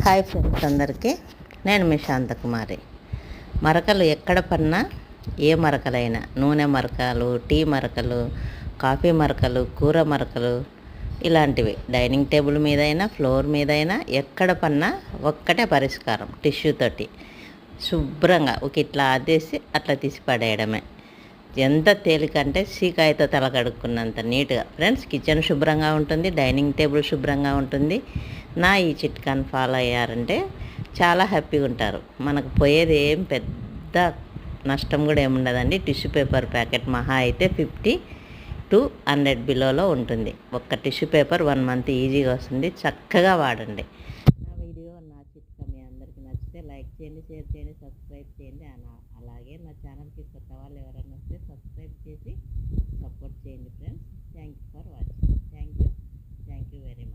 Hi friends అందరికీ, నేను మీ శాంతకుమారి. మరకలు ఎక్కడ పడినా, ఏ మరకలైనా, నూనె మరకలు, టీ మరకలు, కాఫీ మరకలు, కూర మరకలు, ఇలాంటివి డైనింగ్ టేబుల్ మీదైనా, ఫ్లోర్ మీదైనా ఎక్కడ పడినా ఒక్కటే పరిష్కారం, టిష్యూ తోటి శుభ్రంగా ఒక ఇట్లా అదేసి అట్లా తీసి పడేయడమే. ఎంత తేలికంటే సీకాయతో తల కడుక్కున్నంత నీట్గా ఫ్రెండ్స్ కిచెన్ శుభ్రంగా ఉంటుంది, డైనింగ్ టేబుల్ శుభ్రంగా ఉంటుంది. నా ఈ చిట్కాను ఫాలో అయ్యారంటే చాలా హ్యాపీగా ఉంటారు. మనకు పోయేది ఏం పెద్ద నష్టం కూడా ఏముండదండి. టిష్యూ పేపర్ ప్యాకెట్ మహా అయితే 50 to 100 బిలోలో ఉంటుంది. ఒక్క టిష్యూ పేపర్ 1 month ఈజీగా వస్తుంది. చక్కగా వాడండి. నా వీడియో, నా చిట్కా మీ అందరికీ నచ్చితే లైక్ చేయండి, షేర్ చేయండి, సబ్స్క్రైబ్ చేయండి. అలాగే నా ఛానల్కి కొత్త వాళ్ళు ఎవరైనా వస్తే సబ్స్క్రైబ్ చేసి సపోర్ట్ చేయండి friends. Thank you for watching. Thank you very much.